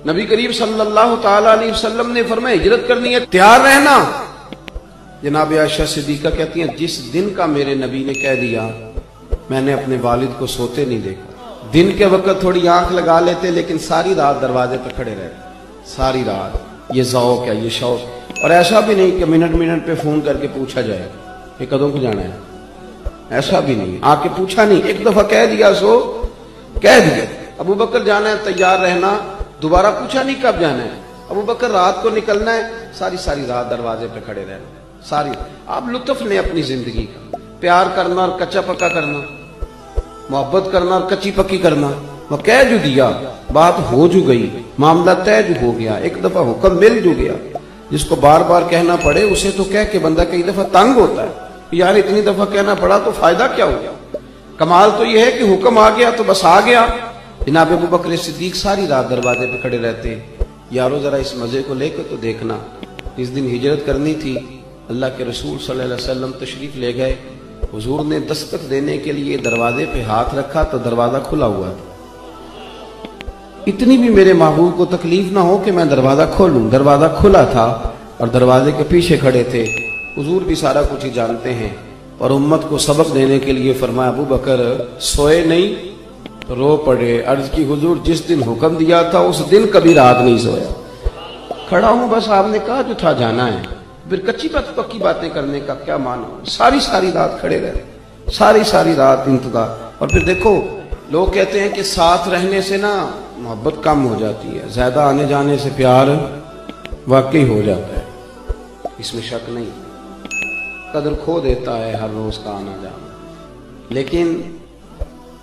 نبی کریم صلی اللہ تعالی علیہ وسلم نے فرمایا ہجرت کرنی ہے تیار رہنا۔ جناب عائشہ صدیقہ کہتی ہیں جس دن کا میرے نبی نے کہہ دیا میں نے اپنے والد کو سوتے نہیں دیکھا۔ دن کے وقت تھوڑی آنکھ لگا لیتے لیکن ساری رات دروازے پہ کھڑے رہتے، ساری رات۔ یہ ذوق ہے، یہ شوق۔ اور ایسا بھی نہیں کہ منٹ منٹ پہ فون کر کے پوچھا جائے کہ کدوں کو جانا ہے، ایسا بھی نہیں، آ کے پوچھا نہیں، ایک دفعہ کہہ دیا سو کہہ دیا۔ ابو بکر جانا ہے تیار رہنا، دوبارہ پوچھا نہیں کب جانا ہے۔ ابو بکر رات کو نکلنا ہے، ساری رات دروازے پہ کھڑے رہنا، ساری۔ آپ لطف لیں اپنی زندگی کا، پیار کرنا اور کچا پکا کرنا، محبت کرنا اور کچی پکی کرنا۔ وہ کہہ جو دیا، بات ہو جو گئی، معاملہ طے جو ہو گیا، ایک دفعہ حکم مل جو گیا۔ جس کو بار بار کہنا پڑے اسے تو کہہ کے بندہ کئی دفعہ تنگ ہوتا ہے، یار اتنی دفعہ کہنا پڑا تو فائدہ کیا ہو گیا؟ کمال تو یہ ہے کہ حکم آ گیا تو بس آ گیا۔ جناب ابو بکر صدیق ساری رات دروازے پہ کھڑے رہتے۔ یارو ذرا اس مزے کو لے کے تو دیکھنا، جس دن ہجرت کرنی تھی اللہ کے رسول صلی اللہ علیہ وسلم تشریف لے گئے، حضور نے دستک دینے کے لیے دروازے پہ ہاتھ رکھا تو دروازہ کھلا ہوا تھا۔ اتنی بھی میرے محبوب کو تکلیف نہ ہو کہ میں دروازہ کھولوں، دروازہ کھلا تھا اور دروازے کے پیچھے کھڑے تھے۔ حضور بھی سارا کچھ ہی جانتے ہیں اور امت کو سبق دینے کے لیے فرمایا ابو بکر سوئے نہیں تو رو پڑے۔ عرض کی حضور جس دن حکم دیا تھا اس دن کبھی رات نہیں سویا، کھڑا ہوں بس آپ نے کہا جو تھا جانا ہے، پھر کچی پکی باتیں کرنے کا کیا معنی؟ ساری رات کھڑے رہے، ساری رات انتظار۔ اور پھر دیکھو لوگ کہتے ہیں کہ ساتھ رہنے سے نا محبت کم ہو جاتی ہے، زیادہ آنے جانے سے پیار واقعی ہو جاتا ہے، اس میں شک نہیں، قدر کھو دیتا ہے ہر روز کا آنا جانا۔ لیکن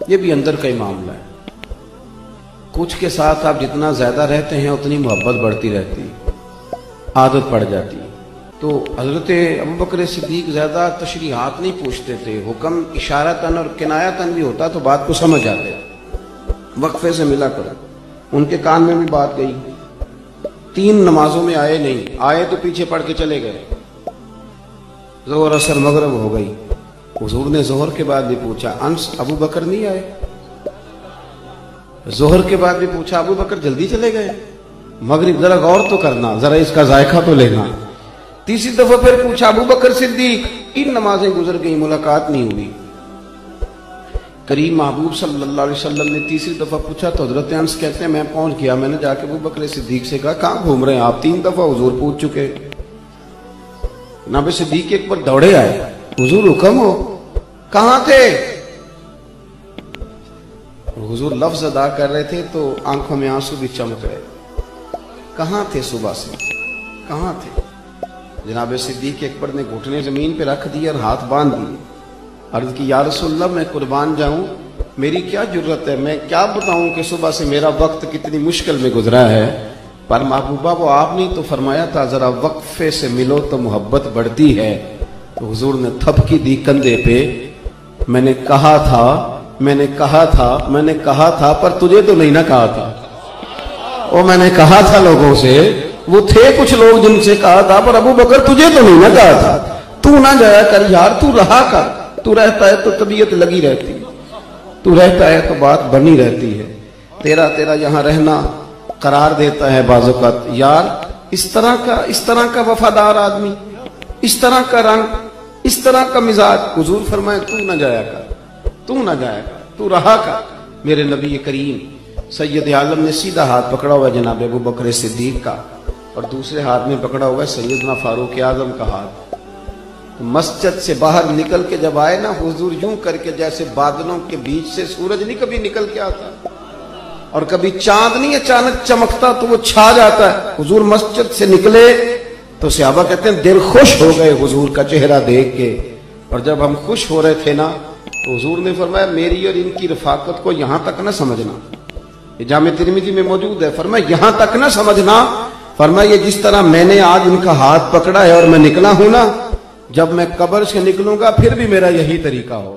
یہ بھی اندر کا ہی معاملہ ہے، کچھ کے ساتھ آپ جتنا زیادہ رہتے ہیں اتنی محبت بڑھتی رہتی، عادت پڑ جاتی۔ تو حضرت ابوبکر صدیق زیادہ تشریحات نہیں پوچھتے تھے، حکم اشارتاً اور کنایتاً بھی ہوتا تو بات کو سمجھ جاتے، وقفے سے ملا کر۔ ان کے کان میں بھی بات گئی، 3 نمازوں میں آئے نہیں، آئے تو پیچھے پڑھ کے چلے گئے، ظہر عصر مغرب ہو گئی۔ حضور نے ظہر کے بعد بھی پوچھا انس ابو بکر نہیں آئے؟ ظہر کے بعد بھی پوچھا ابو بکر جلدی چلے گئے؟ مغرب ذرا غور تو کرنا، ذرا اس کا ذائقہ تو لینا۔ تیسری دفعہ پھر پوچھا ابو بکر صدیق 3 نمازیں گزر گئی ملاقات نہیں ہوئی۔ کریم محبوب صلی اللہ علیہ وسلم نے تیسری دفعہ پوچھا تو حضرت انس کہتے ہیں میں پہنچ گیا، میں نے جا کے ابو بکر صدیق سے کہا کہاں گھوم رہے ہیں آپ؟ 3 دفعہ حضور پوچھ چکے۔ جناب صدیق ایک بار دوڑے آئے، حضور حکم ہو، کہاں تھے؟ حضور لفظ ادا کر رہے تھے تو آنکھوں میں آنسو بھی چمک رہے، کہاں تھے صبح سے، کہاں تھے؟ جناب صدیق اکبر نے گھٹنے زمین پہ رکھ دیے اور ہاتھ باندھ دیے، عرض کی یا رسول اللہ میں قربان جاؤں، میری کیا جرت ہے، میں کیا بتاؤں کہ صبح سے میرا وقت کتنی مشکل میں گزرا ہے، پر محبوبہ وہ آپ نہیں تو فرمایا تھا ذرا وقفے سے ملو تو محبت بڑھتی ہے۔ تو حضور نے تھپکی دی کندھے پہ، میں نے کہا تھا پر تجھے تو نہیں نہ کہا تھا، اور میں نے کہا تھا لوگوں سے، وہ تھے کچھ لوگ جن سے کہا تھا پر ابو بکر تجھے تو نہیں نہ کہا تھا، تو نہ جایا کر یار، تو رہا کر، تو رہتا ہے تو طبیعت لگی رہتی، تو رہتا ہے تو بات بنی رہتی ہے، تیرا یہاں رہنا قرار دیتا ہے بعض اوقات۔ یار اس طرح کا وفادار آدمی، اس طرح کا رنگ، اس طرح کا مزاج، حضور فرمائے تو نہ جایا کر، تو رہا کر۔ میرے نبی کریم سید عالم نے سیدھا ہاتھ پکڑا ہوا ہے جناب ابو بکر صدیق کا، اور دوسرے ہاتھ میں پکڑا ہوا ہے سیدنا فاروق اعظم کا ہاتھ۔ مسجد سے باہر نکل کے جب آئے نا حضور یوں کر کے جیسے بادلوں کے بیچ سے سورج نہیں کبھی نکل کے آتا اور کبھی چاند نہیں اچانک چمکتا تو وہ چھا جاتا ہے، حضور مسجد سے نکلے تو صحابہ کہتے ہیں دل خوش ہو گئے حضور کا چہرہ دیکھ کے، اور جب ہم خوش ہو رہے تھے نا تو حضور نے فرمایا میری اور ان کی رفاقت کو یہاں تک نہ سمجھنا، یہ جامع ترمذی میں موجود ہے، فرمایا یہاں تک نہ سمجھنا، فرمایا یہ جس طرح میں نے آج ان کا ہاتھ پکڑا ہے اور میں نکلا ہوں نا، جب میں قبر سے نکلوں گا پھر بھی میرا یہی طریقہ ہو۔